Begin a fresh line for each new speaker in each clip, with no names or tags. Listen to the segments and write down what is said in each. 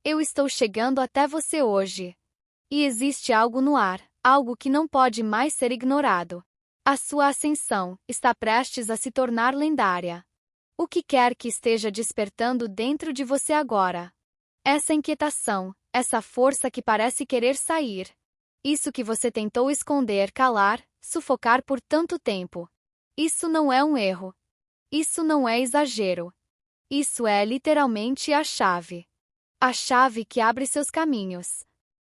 Eu estou chegando até você hoje. E existe algo no ar, algo que não pode mais ser ignorado. A sua ascensão está prestes a se tornar lendária. O que quer que esteja despertando dentro de você agora? Essa inquietação, essa força que parece querer sair. Isso que você tentou esconder, calar, sufocar por tanto tempo. Isso não é um erro. Isso não é exagero. Isso é literalmente a chave. A chave que abre seus caminhos.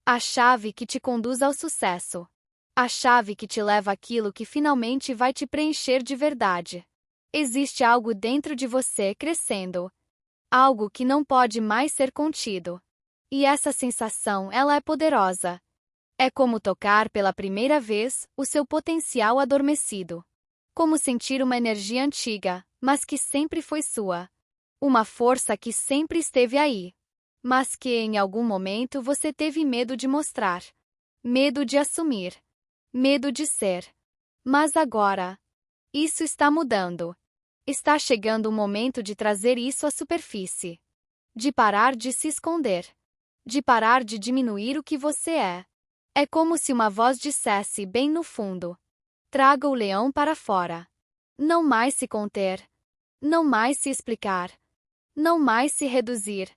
A chave que te conduz ao sucesso. A chave que te leva àquilo que finalmente vai te preencher de verdade. Existe algo dentro de você crescendo. Algo que não pode mais ser contido. E essa sensação, ela é poderosa. É como tocar pela primeira vez o seu potencial adormecido. Como sentir uma energia antiga, mas que sempre foi sua. Uma força que sempre esteve aí. Mas que em algum momento você teve medo de mostrar. Medo de assumir. Medo de ser. Mas agora, isso está mudando. Está chegando o momento de trazer isso à superfície. De parar de se esconder. De parar de diminuir o que você é. É como se uma voz dissesse bem no fundo: traga o leão para fora. Não mais se conter. Não mais se explicar. Não mais se reduzir.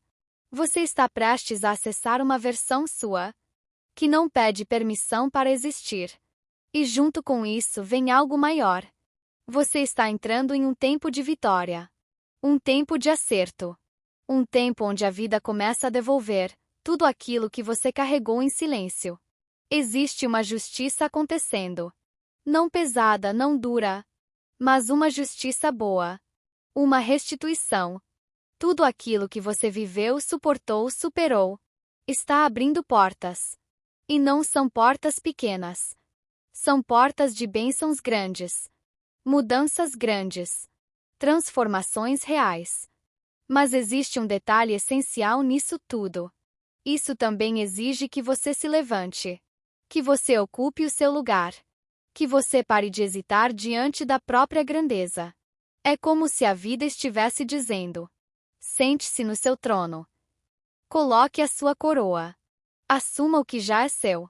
Você está prestes a acessar uma versão sua, que não pede permissão para existir. E junto com isso vem algo maior. Você está entrando em um tempo de vitória. Um tempo de acerto. Um tempo onde a vida começa a devolver tudo aquilo que você carregou em silêncio. Existe uma justiça acontecendo. Não pesada, não dura, mas uma justiça boa. Uma restituição. Tudo aquilo que você viveu, suportou, superou, está abrindo portas. E não são portas pequenas. São portas de bênçãos grandes. Mudanças grandes. Transformações reais. Mas existe um detalhe essencial nisso tudo. Isso também exige que você se levante. Que você ocupe o seu lugar. Que você pare de hesitar diante da própria grandeza. É como se a vida estivesse dizendo: sente-se no seu trono. Coloque a sua coroa. Assuma o que já é seu.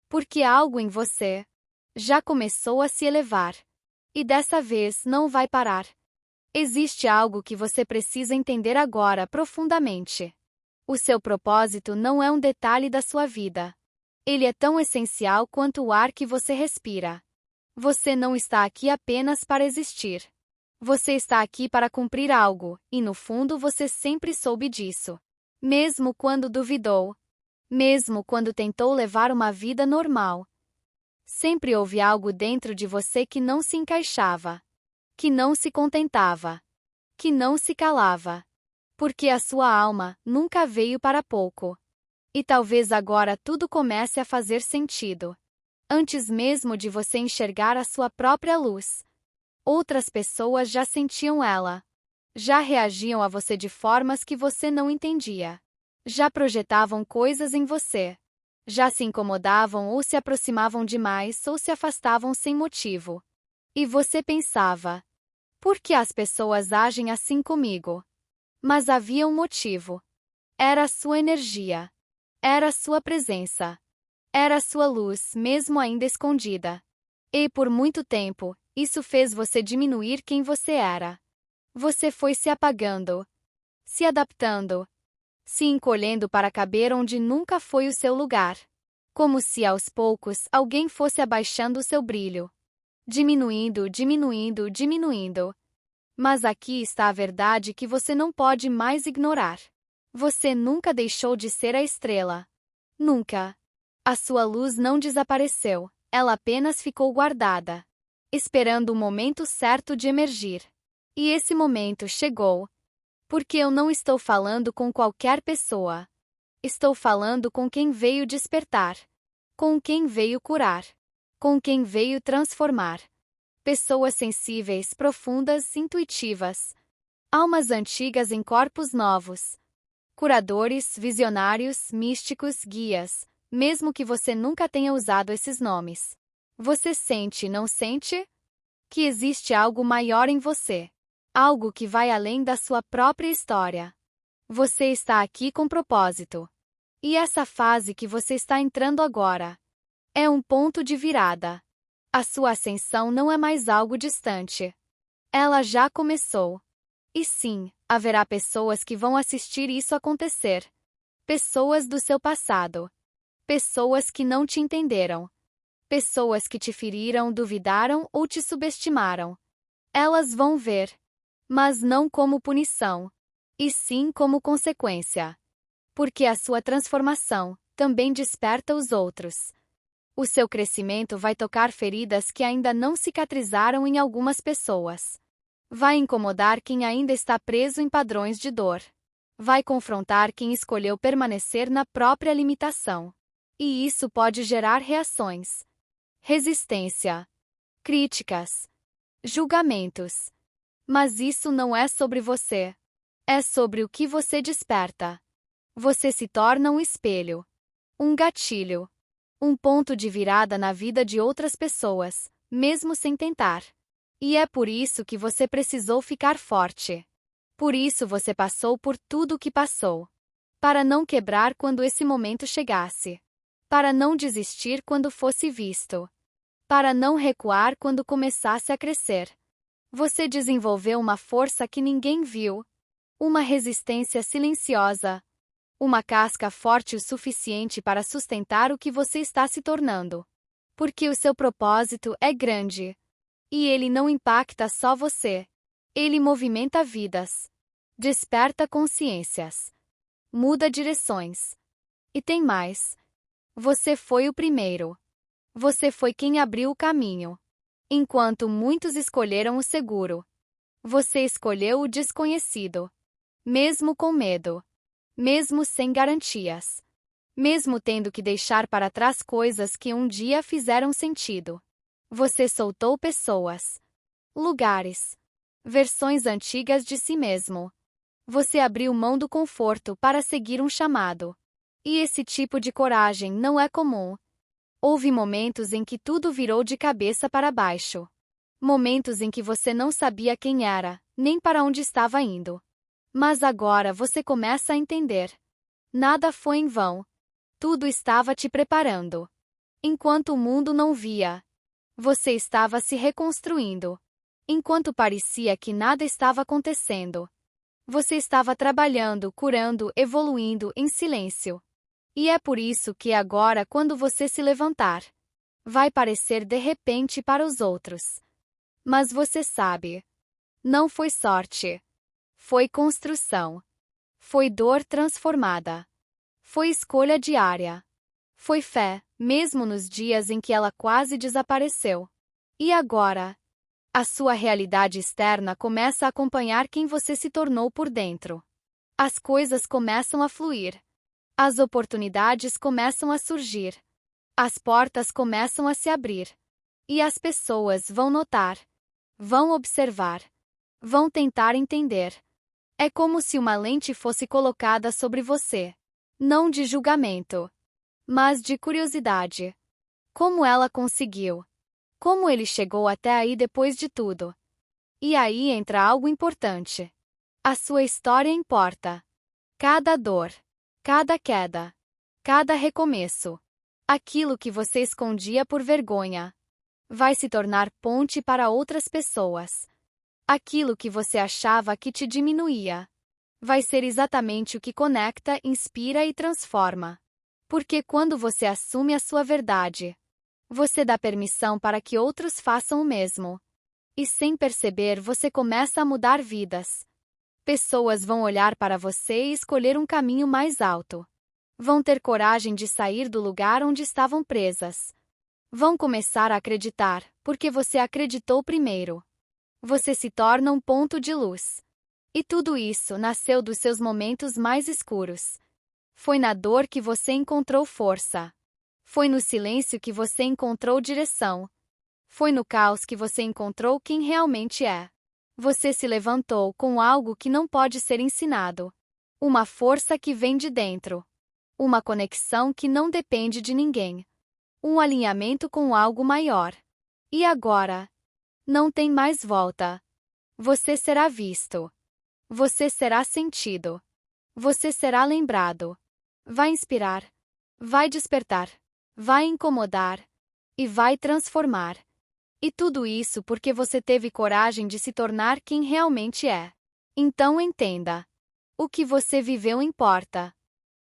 Porque algo em você já começou a se elevar. E dessa vez não vai parar. Existe algo que você precisa entender agora profundamente. O seu propósito não é um detalhe da sua vida. Ele é tão essencial quanto o ar que você respira. Você não está aqui apenas para existir. Você está aqui para cumprir algo, e no fundo você sempre soube disso. Mesmo quando duvidou. Mesmo quando tentou levar uma vida normal. Sempre houve algo dentro de você que não se encaixava. Que não se contentava. Que não se calava. Porque a sua alma nunca veio para pouco. E talvez agora tudo comece a fazer sentido. Antes mesmo de você enxergar a sua própria luz. Outras pessoas já sentiam ela. Já reagiam a você de formas que você não entendia. Já projetavam coisas em você. Já se incomodavam ou se aproximavam demais ou se afastavam sem motivo. E você pensava: por que as pessoas agem assim comigo? Mas havia um motivo. Era a sua energia. Era a sua presença. Era a sua luz, mesmo ainda escondida. E por muito tempo, isso fez você diminuir quem você era. Você foi se apagando, se adaptando, se encolhendo para caber onde nunca foi o seu lugar. Como se aos poucos alguém fosse abaixando o seu brilho. Diminuindo, diminuindo, diminuindo. Mas aqui está a verdade que você não pode mais ignorar. Você nunca deixou de ser a estrela. Nunca. A sua luz não desapareceu, ela apenas ficou guardada, esperando o momento certo de emergir. E esse momento chegou. Porque eu não estou falando com qualquer pessoa. Estou falando com quem veio despertar. Com quem veio curar. Com quem veio transformar. Pessoas sensíveis, profundas, intuitivas. Almas antigas em corpos novos. Curadores, visionários, místicos, guias, mesmo que você nunca tenha usado esses nomes. Você sente, não sente? Que existe algo maior em você. Algo que vai além da sua própria história. Você está aqui com propósito. E essa fase que você está entrando agora é um ponto de virada. A sua ascensão não é mais algo distante. Ela já começou. E sim, haverá pessoas que vão assistir isso acontecer. Pessoas do seu passado. Pessoas que não te entenderam. Pessoas que te feriram, duvidaram ou te subestimaram. Elas vão ver. Mas não como punição. E sim como consequência. Porque a sua transformação também desperta os outros. O seu crescimento vai tocar feridas que ainda não cicatrizaram em algumas pessoas. Vai incomodar quem ainda está preso em padrões de dor. Vai confrontar quem escolheu permanecer na própria limitação. E isso pode gerar reações, resistência, críticas, julgamentos. Mas isso não é sobre você. É sobre o que você desperta. Você se torna um espelho, um gatilho, um ponto de virada na vida de outras pessoas, mesmo sem tentar. E é por isso que você precisou ficar forte. Por isso você passou por tudo o que passou. Para não quebrar quando esse momento chegasse. Para não desistir quando fosse visto. Para não recuar quando começasse a crescer. Você desenvolveu uma força que ninguém viu. Uma resistência silenciosa. Uma casca forte o suficiente para sustentar o que você está se tornando. Porque o seu propósito é grande. E ele não impacta só você. Ele movimenta vidas. Desperta consciências. Muda direções. E tem mais. Você foi o primeiro. Você foi quem abriu o caminho. Enquanto muitos escolheram o seguro. Você escolheu o desconhecido. Mesmo com medo. Mesmo sem garantias. Mesmo tendo que deixar para trás coisas que um dia fizeram sentido. Você soltou pessoas, lugares, versões antigas de si mesmo. Você abriu mão do conforto para seguir um chamado. E esse tipo de coragem não é comum. Houve momentos em que tudo virou de cabeça para baixo. Momentos em que você não sabia quem era, nem para onde estava indo. Mas agora você começa a entender. Nada foi em vão. Tudo estava te preparando. Enquanto o mundo não via, você estava se reconstruindo. Enquanto parecia que nada estava acontecendo, você estava trabalhando, curando, evoluindo em silêncio. E é por isso que agora, quando você se levantar, vai parecer de repente para os outros. Mas você sabe, não foi sorte. Foi construção. Foi dor transformada. Foi escolha diária. Foi fé, mesmo nos dias em que ela quase desapareceu. E agora? A sua realidade externa começa a acompanhar quem você se tornou por dentro. As coisas começam a fluir. As oportunidades começam a surgir. As portas começam a se abrir. E as pessoas vão notar. Vão observar. Vão tentar entender. É como se uma lente fosse colocada sobre você. Não de julgamento, mas de curiosidade. Como ela conseguiu? Como ele chegou até aí depois de tudo? E aí entra algo importante. A sua história importa. Cada dor, cada queda, cada recomeço. Aquilo que você escondia por vergonha vai se tornar ponte para outras pessoas. Aquilo que você achava que te diminuía vai ser exatamente o que conecta, inspira e transforma. Porque quando você assume a sua verdade, você dá permissão para que outros façam o mesmo. E sem perceber, você começa a mudar vidas. Pessoas vão olhar para você e escolher um caminho mais alto. Vão ter coragem de sair do lugar onde estavam presas. Vão começar a acreditar, porque você acreditou primeiro. Você se torna um ponto de luz. E tudo isso nasceu dos seus momentos mais escuros. Foi na dor que você encontrou força. Foi no silêncio que você encontrou direção. Foi no caos que você encontrou quem realmente é. Você se levantou com algo que não pode ser ensinado. Uma força que vem de dentro. Uma conexão que não depende de ninguém. Um alinhamento com algo maior. E agora? Não tem mais volta. Você será visto. Você será sentido. Você será lembrado. Vai inspirar. Vai despertar. Vai incomodar. E vai transformar. E tudo isso porque você teve coragem de se tornar quem realmente é. Então entenda. O que você viveu importa.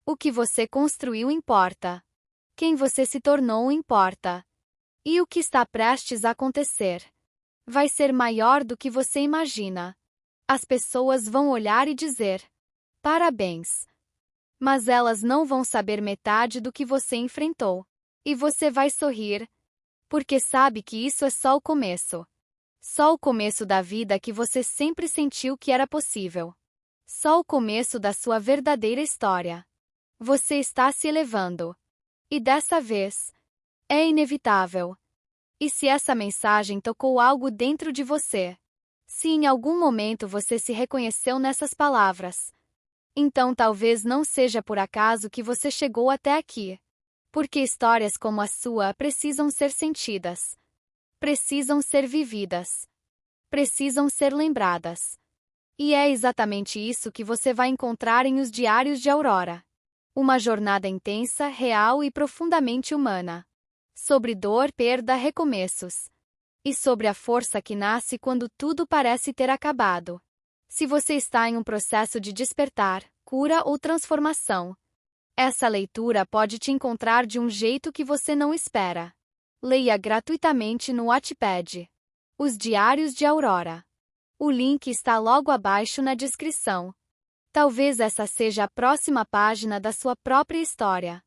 O que você construiu importa. Quem você se tornou importa. E o que está prestes a acontecer vai ser maior do que você imagina. As pessoas vão olhar e dizer: parabéns. Mas elas não vão saber metade do que você enfrentou. E você vai sorrir, porque sabe que isso é só o começo. Só o começo da vida que você sempre sentiu que era possível. Só o começo da sua verdadeira história. Você está se elevando. E dessa vez, é inevitável. E se essa mensagem tocou algo dentro de você? Se em algum momento você se reconheceu nessas palavras, então talvez não seja por acaso que você chegou até aqui. Porque histórias como a sua precisam ser sentidas. Precisam ser vividas. Precisam ser lembradas. E é exatamente isso que você vai encontrar em Os Diários de Aurora. Uma jornada intensa, real e profundamente humana. Sobre dor, perda, recomeços. E sobre a força que nasce quando tudo parece ter acabado. Se você está em um processo de despertar, cura ou transformação, essa leitura pode te encontrar de um jeito que você não espera. Leia gratuitamente no Wattpad. Os Diários de Aurora. O link está logo abaixo na descrição. Talvez essa seja a próxima página da sua própria história.